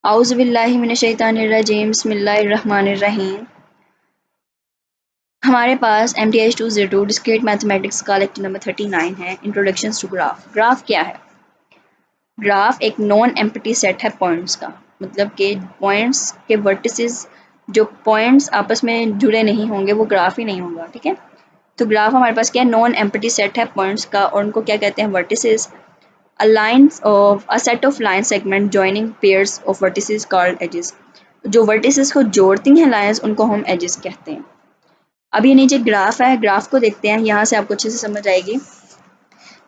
औज़ु बिल्लाहि मिनश्शैतानिर्रजीम बिस्मिल्लाहिर्रहमानिर्रहीम। हमारे पास MTH202 डिस्क्रीट मैथमेटिक्स का लेक्चर नंबर 39 है। Introduction to graph. ग्राफ क्या है? ग्राफ एक नॉन एम्प्टी सेट है पॉइंट्स का, मतलब कि पॉइंट्स के वर्टिसेस, जो पॉइंट्स आपस में जुड़े नहीं होंगे वो ग्राफ ही नहीं होगा। ठीक है, तो ग्राफ हमारे पास क्या है? नॉन एम्प्टी सेट है पॉइंट्स का, और उनको क्या कहते हैं? Vertices. a set of line segment joining pairs of vertices called edges। जो वर्टिसेस को जोड़ती हैं लाइंस, उनको हम एजेस कहते हैं। अब ये नीचे ग्राफ है, ग्राफ को देखते हैं। यहाँ से आपको अच्छे से समझ आएगी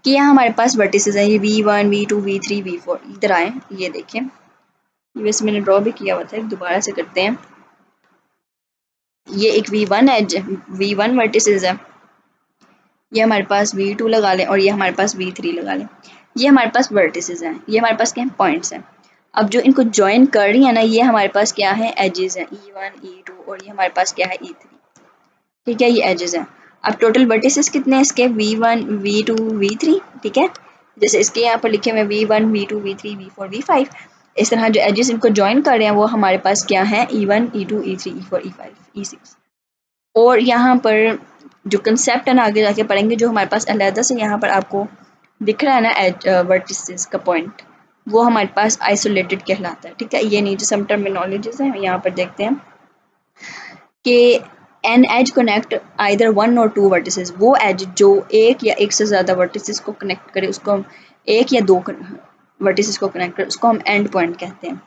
कि यहाँ हमारे पास वर्टिसेस हैं, ये V1 V2 V3 V4। इधर आए, ये देखें, ये वैसे मैंने ड्रॉ भी किया हुआ था, दोबारा से करते हैं। ये एक V1 एज, V1 वर्टिसेस है, ये हमारे पास V2 लगा लें, और ये हमारे पास V3 लगा लें। ये हमारे पास वर्टिसेस हैं, ये हमारे पास क्या है? पॉइंट्स हैं। अब जो इनको ज्वाइन कर रही है ना, ये हमारे पास क्या है? एजेस हैं, E1 E2, और ये हमारे पास क्या है? E3। ठीक है, ये एजेस हैं। अब टोटल वर्टिसेस कितने हैं इसके? V1 V2 V3। ठीक है, जैसे इसके यहाँ पर लिखे हुए V1 V2 V3 V4 V5, इस तरह जो एजेस इनको ज्वाइन कर रहे हैं वो हमारे पास क्या है? E1 E2 E3 E4 E5 E6। और यहाँ पर जो कंसेप्ट है ना, आगे जाके पढ़ेंगे, जो हमारे पास अलहदा से यहाँ पर आपको दिख रहा है ना एज वर्टिसेस का पॉइंट, वो हमारे पास आइसोलेटेड कहलाता है। ठीक है, ये नीचे सम टर्मिनोलॉजीज हैं, यहाँ पर देखते हैं कि an edge connect either one और टू वर्टिसेस। वो एज जो एक या एक से ज़्यादा वर्टिसेस को कनेक्ट करे, उसको हम एक या दो वर्टिसेस को कनेक्ट करे, उसको हम एंड पॉइंट कहते हैं।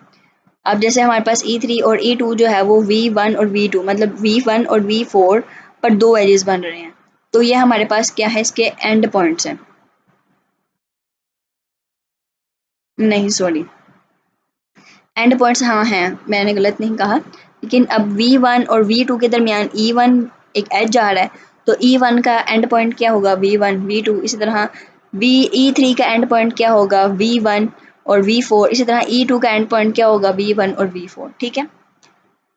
अब जैसे हमारे पास E3 और E2 जो है वो V1 और V2, मतलब V1 और V4 पर दो एजेस बन रहे हैं, तो ये हमारे पास क्या है? इसके एंड पॉइंट्स हैं। नहीं, सॉरी, एंड पॉइंट्स हाँ हैं, मैंने गलत नहीं कहा। लेकिन अब V1 और V2 के दरमियान E1 एक एज जा रहा है, तो E1 का एंड पॉइंट क्या होगा? V1 V2। इसी तरह E3 का एंड पॉइंट क्या होगा? V1 और V4। इसी तरह E2 का एंड पॉइंट क्या होगा? V1 और V4। ठीक है,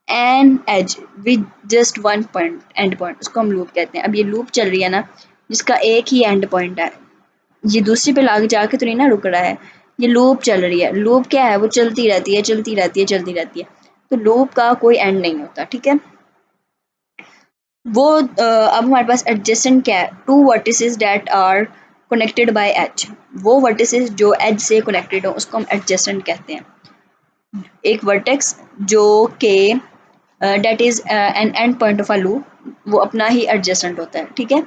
an edge with just one point, end point, उसको हम लूप कहते हैं। अब ये लूप चल रही है ना, जिसका एक ही एंड पॉइंट है, ये दूसरी पे लाग जाके तो नहीं ना रुक रहा है, ये लूप चल रही है। लूप क्या है? वो चलती रहती है, चलती रहती है, चलती रहती है, तो लूप का कोई एंड नहीं होता। ठीक है, वो अब हमारे पास एडजेसेंट क्या है? Two vertices that are connected by edge. वो वर्टिसेस जो एज से कनेक्टेड हो, उसको हम एडजेसेंट कहते हैं। एक वर्टेक्स जो के that is an end point of a loop, वो अपना ही एडजेसेंट होता है। ठीक है,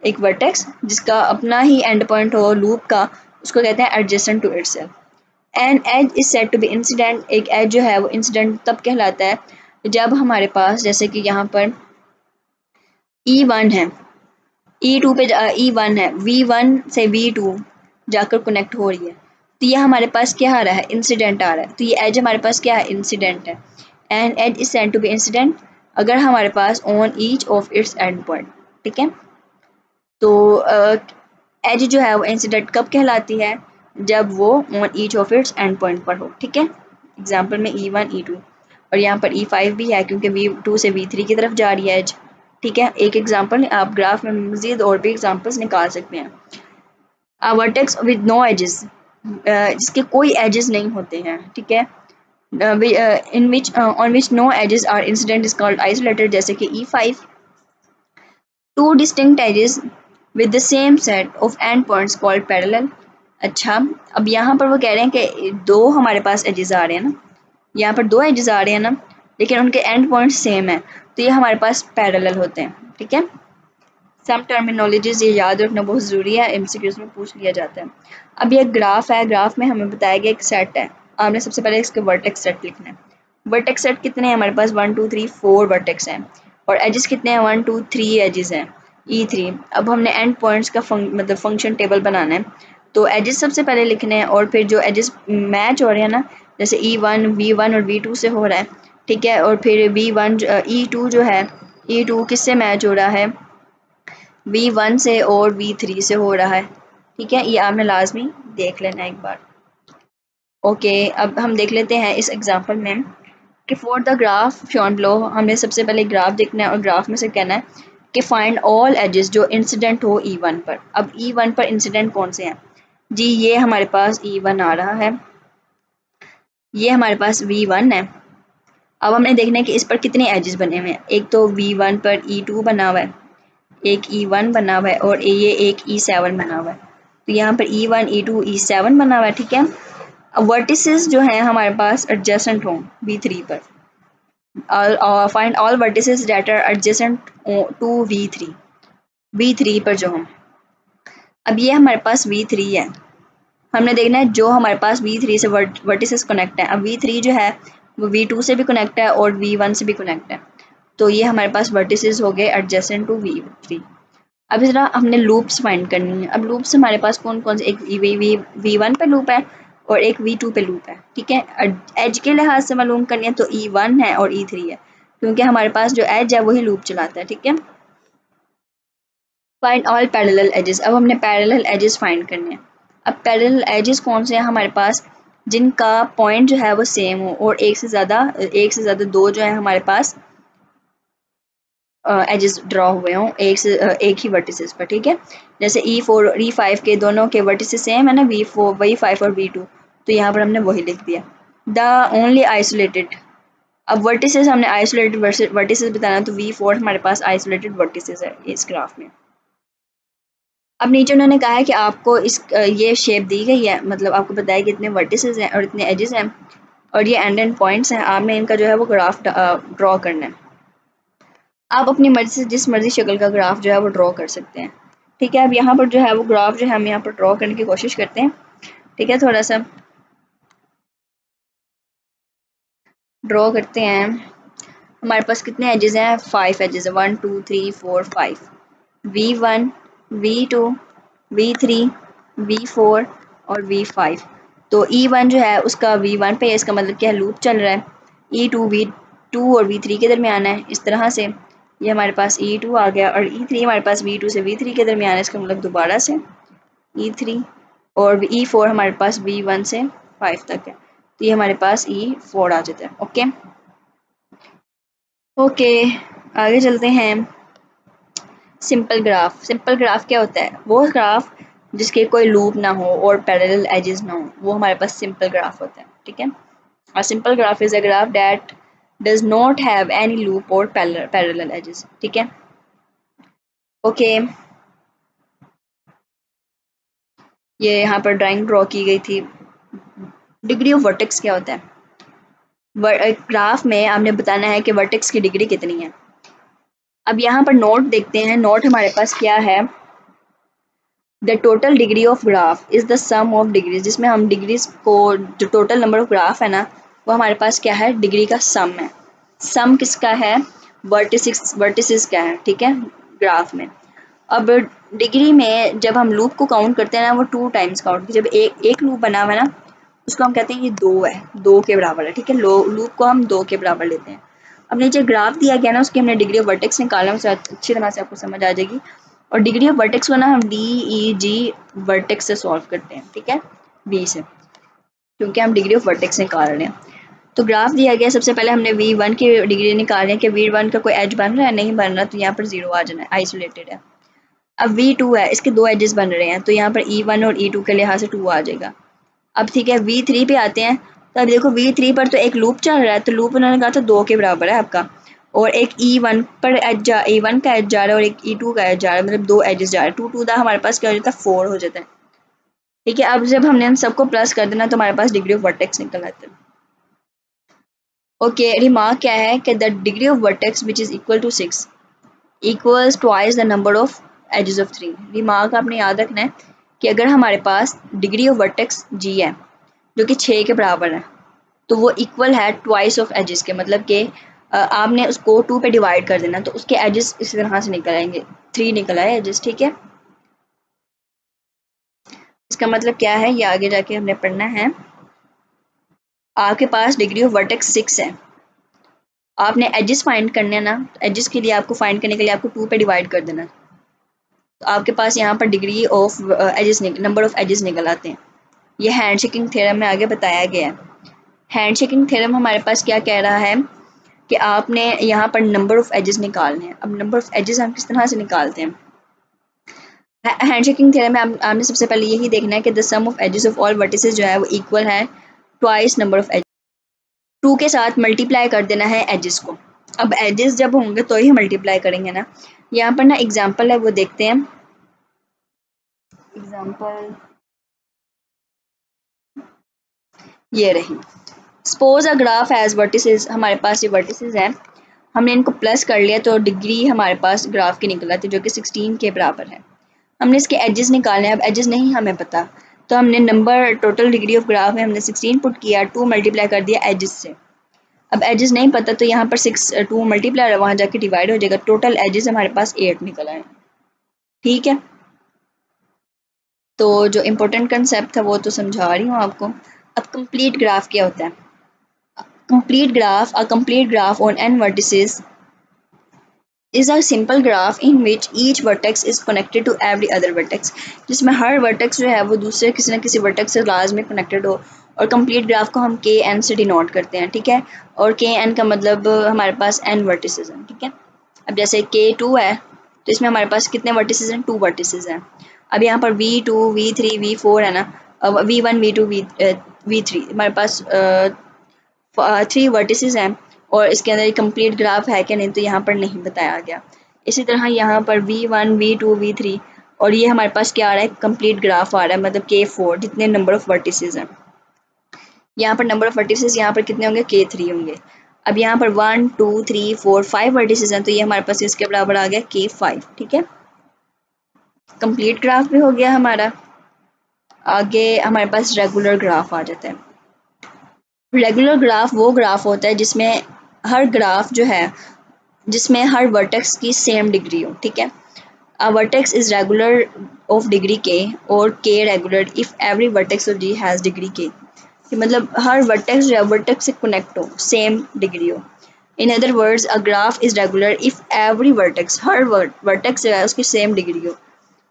एक वर्टेक्स जिसका अपना ही एंड पॉइंट हो लूप का, उसको कहते हैं adjacent to itself. An edge is said to be incident. एक एज जो है वो इंसिडेंट तब कहलाता है जब हमारे पास, जैसे कि यहाँ पर E1 है, E2 पे E1 है, V1 से V2 जाकर कनेक्ट हो रही है, तो ये हमारे पास क्या आ रहा है? इंसिडेंट आ रहा है। तो ये एज हमारे पास क्या है? इंसिडेंट है। And edge is said to be incident अगर हमारे पास on each of its end point. ठीक है, तो एज जो है वो इंसिडेंट कब कहलाती है? जब वो on each of its end point पर हो। ठीक है, एग्जाम्पल में E1 E2, और यहाँ पर E5 भी है क्योंकि V2 से V3 की तरफ जा रही है एज। ठीक है, एक एग्जाम्पल, आप ग्राफ में मजीद और भी एग्जाम्पल्स निकाल सकते हैं। वर्टेक्स विद नो एजेस, जिसके कोई एजेस नहीं होते हैं। ठीक है, in which on which no edges are incident is called isolated, जैसे कि E5। Two distinct edges with the same set of end points called parallel. अच्छा, अब यहाँ पर वो कह रहे हैं कि दो हमारे पास एजेस आ रहे हैं ना, यहाँ पर दो एजेस आ रहे हैं ना, लेकिन उनके एंड पॉइंट सेम है, तो ये हमारे पास पैरेलल होते हैं। ठीक है, सम टर्मिनोलॉजीज ये याद रखना बहुत ज़रूरी है, एमसीक्यूज में पूछ लिया जाता है। अब ये ग्राफ है, ग्राफ में हमें बताया गया एक सेट है, आपने सबसे पहले इसके वर्टेक्स सेट लिखना है। वर्टेक्स सेट कितने हैं हमारे पास? 1 2 3 4 वर्टेक्स हैं, और एजेस कितने हैं? 1 2 3 एजेस हैं, E3। अब हमने एंड पॉइंट्स का मतलब फंक्शन टेबल बनाना है, तो एजेस सबसे पहले लिखने हैं, और फिर जो एजेस मैच हो रहे हैं ना, जैसे E1 V1 और V2 से हो रहा है। ठीक है, और फिर V1 E2 जो है, E2 किससे मैच हो रहा है? V1 से और V3 से हो रहा है। ठीक है, ये आपने लाजमी देख लेना एक बार। ओके, अब हम देख लेते हैं इस एग्जांपल में कि for the graph shown below, हमें सबसे पहले ग्राफ देखना है, और ग्राफ में से कहना है कि फाइंड ऑल एजेस जो इंसिडेंट हो E1 पर। अब E1 पर इंसिडेंट कौन से हैं जी? ये हमारे पास E1 आ रहा है, ये हमारे पास V1 है। अब हमने देखना है कि इस पर कितने एजेस बने हुए हैं। एक तो V1 पर E2 बना हुआ है, एक E1 बना हुआ है और ये एक E7 बना हुआ है। तो यहाँ पर E1 E2 E7 बना हुआ है, ठीक है। अब वर्टिसेस जो हैं हमारे पास एडजेसेंट हों V3 पर, find all vertices that are adjacent to V3 पर जो हों। अब ये हमारे पास V3 है, हमने देखना है जो हमारे पास V3 से वर्टिसेस कनेक्ट है। अब V3 जो है वो V2 से भी कनेक्ट है और V1 से भी कनेक्ट है, तो ये हमारे पास वर्टिसेस हो गए एडजेसेंट टू V3। अब इस तरह हमने लूप्स फाइंड करनी है। अब लूप्स हमारे पास कौन कौन से, एक V1 पे लूप है और एक V2 पे लूप है, ठीक है। एज के लिहाज से मालूम करनी है तो E1 है और E3 है, क्योंकि हमारे पास जो एज है वही लूप चलाता है, ठीक है। Find all parallel edges. अब हमने पैरेलल एजेस फाइंड करने हैं। अब पैरेलल एजेस कौन से हैं हमारे पास, जिनका पॉइंट जो है वो सेम हो और एक से ज़्यादा दो जो है हमारे पास एजेस ड्रॉ हुए हों एक ही वर्टिसेस पर, ठीक है। जैसे E4 और E5 के दोनों के वर्टिसेस सेम है ना, V4 V5 और V2, तो यहाँ पर हमने वही लिख दिया। द ओनली आइसोलेटेड, अब वर्टिसेस हमने आइसोलेटेड वर्टिसेस बताना, तो V4 हमारे पास आइसोलेटेड वर्टिसेस है इस ग्राफ में। अब नीचे उन्होंने कहा है कि आपको ये शेप दी गई है, मतलब आपको बताया कि इतने वर्टिसेस हैं और इतने एजेस हैं और ये एंड पॉइंट्स हैं, आपने इनका जो है वो ग्राफ ड्रॉ करना है। आप अपनी मर्जी से जिस मर्जी शक्ल का ग्राफ जो है वो ड्रॉ कर सकते हैं, ठीक है। अब यहाँ पर जो है वो ग्राफ जो है हम यहाँ पर ड्रॉ करने की कोशिश करते हैं, ठीक है। थोड़ा सा ड्रॉ करते हैं। हमारे पास कितने एजेस हैं, 5 एजेस है, 1 2 3 4 5। V1 V2 V3 V4 और V5। तो E1 जो है उसका V1 पे है, इसका मतलब क्या है, लूप चल रहा है। E2 V2 और V3 के दरमियान है, इस तरह से ये हमारे पास E2 आ गया और E3 हमारे पास V2 से V3 के दरमियान है, इसका मतलब दोबारा से E3 और E4 हमारे पास V1 से 5 तक है, तो ये हमारे पास E4 आ जाता है। ओके ओके, आगे चलते हैं। सिंपल ग्राफ क्या होता है, वो ग्राफ जिसके कोई लूप ना हो और पैरेलल एजेस ना हो, वो हमारे पास सिंपल ग्राफ होता है, ठीक है। A simple graph is a graph that does not have any loop or parallel edges, ठीक है। ओके, ये यहाँ पर ड्राइंग ड्रॉ की गई थी। डिग्री ऑफ वर्टेक्स क्या होता है, ग्राफ में आपने बताना है कि वर्टेक्स की डिग्री कितनी है। अब यहाँ पर नोट देखते हैं, नोट हमारे पास क्या है, the total degree of graph is the sum of degrees, जिसमें हम डिग्रीज को, जो टोटल नंबर ऑफ ग्राफ है ना, वो हमारे पास क्या है, डिग्री का सम है। सम किसका है, वर्टिसिस का है, ठीक है, ग्राफ में। अब डिग्री में जब हम लूप को काउंट करते हैं ना, वो 2 टाइम्स काउंट, जब एक लूप बना हुआ है ना, उसको हम कहते हैं ये 2 है, 2 के बराबर है, ठीक है। लूप को हम 2 के बराबर लेते हैं। अब नीचे ग्राफ दिया गया ना, उसकी हमने डिग्री ऑफ वर्टेक्स निकालना है, उसे अच्छी तरह से आपको समझ आ जाएगी। और डिग्री ऑफ वर्टेक्स को ना हम DEG वर्टेक्स से सॉल्व करते हैं, ठीक है, बी से, क्योंकि हम डिग्री ऑफ वर्टेक्स निकाल रहे हैं। तो ग्राफ दिया गया, सबसे पहले हमने V1 की डिग्री निकाल रहे हैं कि V1 का कोई एज बन रहा है, नहीं बन रहा, तो यहाँ पर 0 आ जाना है, आइसोलेटेड है। अब V2 है, इसके 2 एजेस बन रहे हैं, तो यहाँ पर E1 और E2 के लिहाज से 2 आ जाएगा। अब ठीक है, V3 पे आते हैं, तो अब देखो V3 पर तो एक लूप चल रहा है, तो लूप उन्होंने कहा था 2 के बराबर है आपका, और एक E1 पर E1 का एज जा रहा है और एक E2 का एज जा रहा है, मतलब 2 एजेस जा रहे हैं, 2 टू द हमारे पास क्या हो जाता है, 4 हो जाता है, ठीक है। अब जब हमने इन सबको प्लस कर देना, तो हमारे पास डिग्री ऑफ वर्टेक्स निकल आता है। ओके, रिमार्क क्या है कि the degree of vertex which is equal to 6 equals twice the number of edges of 3। Remark आपने याद रखना है कि अगर हमारे पास डिग्री ऑफ वर्टेक्स G है जो कि 6 के बराबर है, तो वो इक्वल है ट्वाइस ऑफ एजेस के, मतलब कि आपने उसको 2 पे डिवाइड कर देना, तो उसके एजेस इस तरह से निकल आएंगे, 3 निकल आए एजेस, ठीक है। इसका मतलब क्या है, ये आगे जाके हमने पढ़ना है। आपके पास डिग्री ऑफ वर्टेक्स 6 है, आपने एजेस फाइंड करने हैं ना, एजेस के लिए आपको फाइंड करने के लिए आपको 2 पे डिवाइड कर देना, तो आपके पास यहाँ पर degree of edges number of edges निकल आते हैं। ये हैंडशेकिंग थ्योरम में आगे बताया गया है। हैंडशेकिंग थ्योरम हमारे पास क्या कह रहा है कि आपने यहाँ पर नंबर ऑफ एजेस निकालने हैं। अब नंबर ऑफ एजेस हम किस तरह से निकालते हैं, हैंडशेकिंग थ्योरम में आपने सबसे पहले यही देखना है कि the sum of edges of all vertices जो है वो इक्वल है ट्वाइस नंबर ऑफ एजेस। 2 के साथ मल्टीप्लाई कर देना है एजेस को। अब एजेस जब होंगे तो ही मल्टीप्लाई करेंगे ना। यहाँ पर ना एग्जांपल है वो देखते हैं। एग्जांपल ये रही। Suppose a graph edge vertices, हमारे पास ये वर्टिसेस हैं, हमने इनको प्लस कर लिया तो डिग्री हमारे पास ग्राफ की निकल आती है जो कि 16 के बराबर है। हमने इसके एजेस निकालने हैं, अब एजेस नहीं हमें पता तो हमने number total degree of graph में हमने 16 पुट किया, 2 मल्टीप्लाई कर दिया एजेस से। अब एजेस नहीं पता तो यहाँ पर 2 मल्टीप्लाई वहाँ जाके डिवाइड हो जाएगा, टोटल एजेस हमारे पास 8 निकल आए। ठीक है, तो जो इम्पोर्टेंट कंसेप्ट था वो तो समझा रही हूँ आपको। अब कंप्लीट ग्राफ क्या होता है? Complete graph, a complete graph on n vertices is a simple graph in which each vertex is connected to every other vertex, जिसमें हर वर्टेक्स जो है वो दूसरे किसी न किसी वर्टेक्स से लाजमी कनेक्टेड हो। और कंप्लीट ग्राफ को हम के एन से डिनोट करते हैं, ठीक है। और के एन का मतलब हमारे पास एन वर्टिसेस हैं, ठीक है। अब जैसे के टू है तो इसमें हमारे पास कितने वर्टिसेस हैं? 2 वर्टिसेस हैं। अब यहाँ पर V2 V3 V4 है ना, अब V1 V2 V3 हमारे पास 3 वर्टिसेस हैं। और इसके अंदर कंप्लीट ग्राफ है क्या नहीं तो यहाँ पर नहीं बताया गया। इसी तरह यहाँ पर V1 V2 V3 और ये हमारे पास क्या आ रहा है? कंप्लीट ग्राफ आ रहा है, मतलब K4 जितने नंबर ऑफ वर्टिसेस हैं। यहाँ पर नंबर ऑफ वर्टिसेस यहाँ पर कितने होंगे? K3 होंगे। अब यहाँ पर 1 2 3 4 5 वर्टिसेस हैं तो ये हमारे पास इसके बराबर आ गया K5, ठीक है। कंप्लीट ग्राफ भी हो गया हमारा। आगे हमारे पास रेगुलर ग्राफ आ जाता है। रेगुलर ग्राफ वो ग्राफ होता है जिसमें हर ग्राफ जो है जिसमें हर वर्टेक्स की सेम डिग्री हो, ठीक है। A vertex is regular of degree k और k regular if every vertex of G has degree k, मतलब हर वर्टेक्स जो है वर्टेक्स से कनेक्ट हो, सेम डिग्री हो। In other words a graph is regular if every vertex, her vertex जो है उसकी सेम डिग्री हो।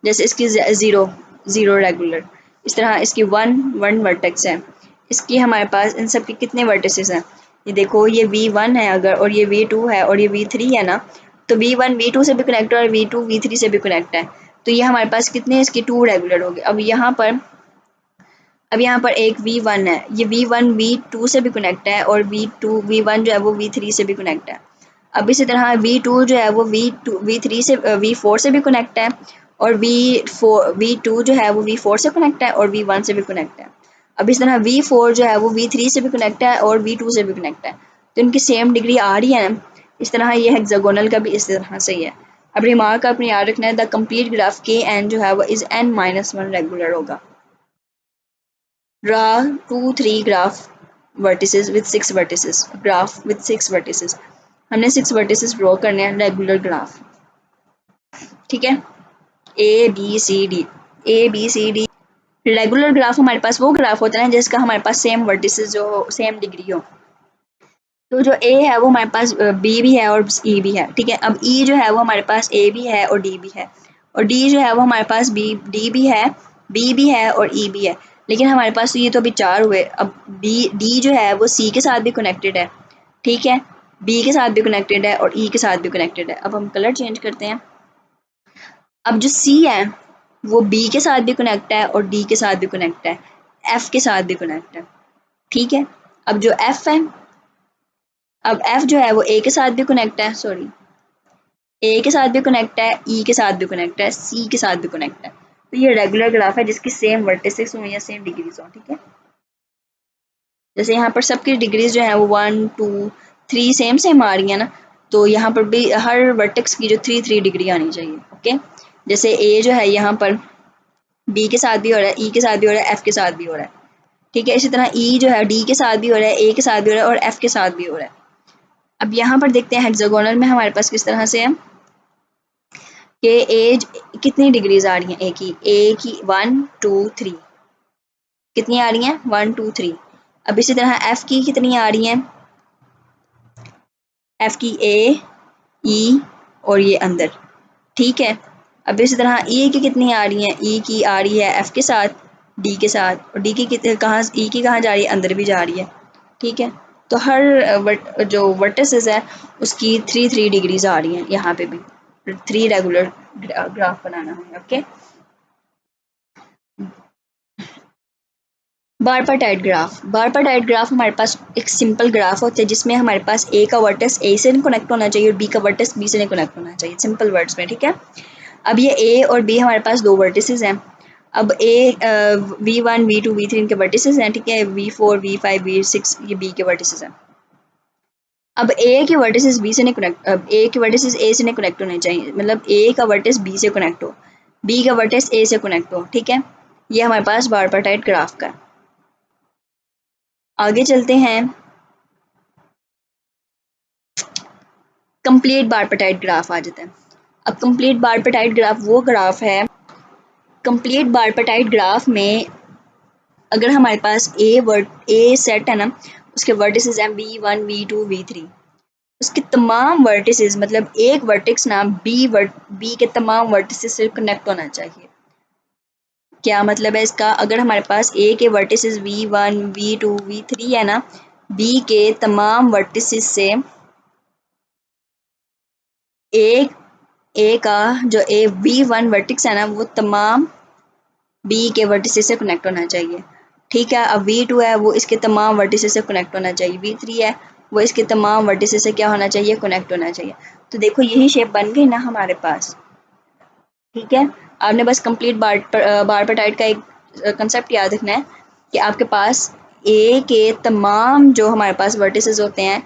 जैसे इसकी ज़ीरो ज़ीरो रेगुलर, इस तरह इसकी वन वर्टेक्स है। इसकी हमारे पास इन सब के कितने वर्टिसेस हैं? ये देखो, ये V1 है अगर, और ये V2 है और ये V3 है ना, तो V1 V2 से भी कनेक्ट है और V2 V3 से भी कनेक्ट है। तो ये हमारे पास कितने हैं? इसके 2 रेगुलर हो गए। अब यहाँ पर एक V1 है, ये V1 V2 से भी कनेक्ट है और V1 जो है वो V3 से भी कनेक्ट है। अब इसी तरह V2 जो है वो V3 से V4 से भी कनेक्ट है और V2 जो है वो V4 से कनेक्ट है और V1 से भी कनेक्ट है। अब इस तरह V4 जो है वो V3 से भी कनेक्ट है और V2 से भी कनेक्ट है, तो इनकी सेम डिग्री आ रही है ना। इस तरह ये हेक्सागोनल का भी इस तरह से ही है। अब रिमार्क अपने याद रखना है, द कंप्लीट ग्राफ के एन जो है वो इज n-1 रेगुलर होगा। Draw 2 3 graph vertices with 6 vertices, graph with 6 vertices। हमने 6 vertices ड्रॉ करने हैं रेगुलर ग्राफ, ठीक है। A B C D, A B C D. Regular graph हमारे पास वो ग्राफ होता है जिसका हमारे पास सेम वर्टिसेस जो सेम डिग्री हो। तो जो ए है वो हमारे पास बी भी है और ई भी है, ठीक है। अब ई जो है वो हमारे पास ए भी है और डी भी है, और डी जो है वो हमारे पास डी भी है, बी भी है और ई भी है। लेकिन हमारे पास ये तो अभी 4 हुए। अब डी जो है वो सी के साथ भी कनेक्टेड है, ठीक है, बी के साथ भी कनेक्टेड है और ई के साथ भी कनेक्टेड है। अब हम कलर चेंज करते हैं। अब जो सी है वो बी के साथ भी कनेक्ट है और डी के साथ भी कनेक्ट है, एफ के साथ भी कनेक्ट है, ठीक है। अब जो एफ है, अब एफ जो है वो ए के साथ भी कनेक्ट है, सॉरी, ए के साथ भी कनेक्ट है, ई के साथ भी कनेक्ट है, सी के साथ भी कनेक्ट है। तो ये रेगुलर ग्राफ है जिसकी सेम वर्टिसेस हो या सेम डिग्रीज हो, ठीक है। जैसे यहाँ पर सबकी डिग्रीज जो है वो 1 2 3 सेम सेम आ रही है ना, तो यहाँ पर भी हर वर्टेक्स की जो 3 डिग्री आनी चाहिए, ओके। जैसे ए जो है यहाँ पर बी के साथ भी हो रहा है, ई के साथ भी हो रहा है, एफ के साथ भी हो रहा है, ठीक है। इसी तरह ई जो है डी के साथ भी हो रहा है, ए के साथ भी हो रहा है और एफ के साथ भी हो रहा है। अब यहाँ पर देखते हैं हेक्सागोनल में हमारे पास किस तरह से है कि एज कितनी डिग्रीज आ रही हैं। ए की 1 2 3 कितनी आ रही हैं? 1 2 3। अब इसी तरह एफ की कितनी आ रही हैं? एफ की ए ई और ये अंदर, ठीक है। अब इसी तरह ई की कितनी आ रही हैं? ई की आ रही है एफ के साथ, डी के साथ, और डी की कहाँ, ई की कहाँ जा रही है? अंदर भी जा रही है, ठीक है। तो हर जो वर्टिसेस है उसकी 3 डिग्रीज आ रही हैं। यहाँ पे भी 3 रेगुलर ग्राफ बनाना है, ओके। बारपाटाइट ग्राफ हमारे पास एक सिंपल ग्राफ होता है जिसमें हमारे पास ए का वर्टेक्स ए से कनेक्ट होना चाहिए और बी का वर्टेक्स बी से कनेक्ट होना चाहिए, सिंपल वर्ड्स में, ठीक है। अब ये ए और बी हमारे पास दो वर्टिसेस हैं। अब V1 V2 V3 इनके वर्टिसेस हैं, ठीक है। V4 V5 V6 ये बी के वर्टिसेस हैं। अब ए के वर्टिसेस बी से नहीं कनेक्ट, अब ए के वर्टिसेस ए से नहीं कनेक्ट होने चाहिए, मतलब ए का वर्टिस बी से कनेक्ट हो, बी का वर्टिस ए से कनेक्ट हो, ठीक है। ये हमारे पास बारपाटाइट ग्राफ का। आगे चलते हैं, कंप्लीट बारपाटाइट ग्राफ आ जाता है। अब कंप्लीट बारपाटाइट ग्राफ वो ग्राफ है, कंप्लीट बारपाटाइट ग्राफ में अगर हमारे पास ए सेट है ना, उसके वर्टिसेस हैं V1 V2 V3, उसके तमाम वर्टिसेस मतलब एक वर्टेक्स ना बी के तमाम वर्टिसेस से कनेक्ट होना चाहिए। क्या मतलब है इसका? अगर हमारे पास ए के वर्टिसेस V1 V2 V3 है ना, बी के तमाम वर्टिसेस से एक ए का जो ए V1 वर्टिक्स है ना, वो तमाम बी के वर्टिसेस से कनेक्ट होना चाहिए, ठीक है। अब V2 है, वो इसके तमाम वर्टिसेस से कनेक्ट होना चाहिए। V3 है, वो इसके तमाम वर्टिसेस से क्या होना चाहिए? कनेक्ट होना चाहिए। तो देखो यही शेप बन गई ना हमारे पास, ठीक है। आपने बस कंप्लीट बारपाटाइट का एक कंसेप्ट याद रखना है कि आपके पास ए के तमाम जो हमारे पास वर्टिसेस होते हैं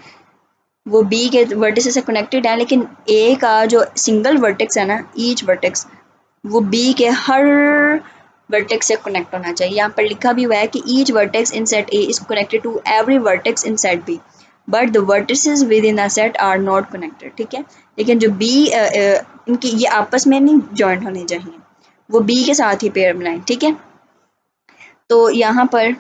वो बी के वर्टिसेस से कनेक्टेड है, लेकिन ए का जो सिंगल वर्टेक्स है ना, ईच वर्टेक्स, वो बी के हर वर्टेक्स से कनेक्ट होना चाहिए। यहाँ पर लिखा भी हुआ है कि each vertex in set A is connected to every vertex in set B but the vertices within the set are not connected, ठीक है। लेकिन जो बी इनकी ये आपस में नहीं जॉइंट होने चाहिए, वो बी के साथ ही पेयर बनाएं, ठीक है। तो यहाँ पर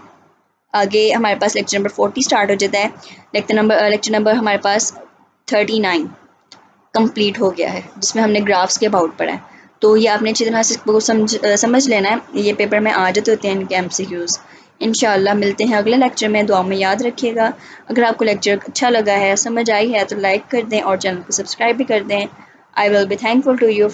आगे हमारे पास लेक्चर नंबर 40 स्टार्ट हो जाता है। लेक्चर नंबर हमारे पास 39 कंप्लीट हो गया है, जिसमें हमने ग्राफ्स के अबाउट पढ़ा है। तो ये आपने अच्छी तरह से समझ लेना है, ये पेपर में आ जाते होते हैं इनके MCQs। इंशाल्लाह मिलते हैं अगले लेक्चर में, दुआ में याद रखिएगा। अगर आपको लेक्चर अच्छा लगा है, समझ आई है, तो लाइक कर दें और चैनल को सब्सक्राइब भी कर दें। I will be thankful to you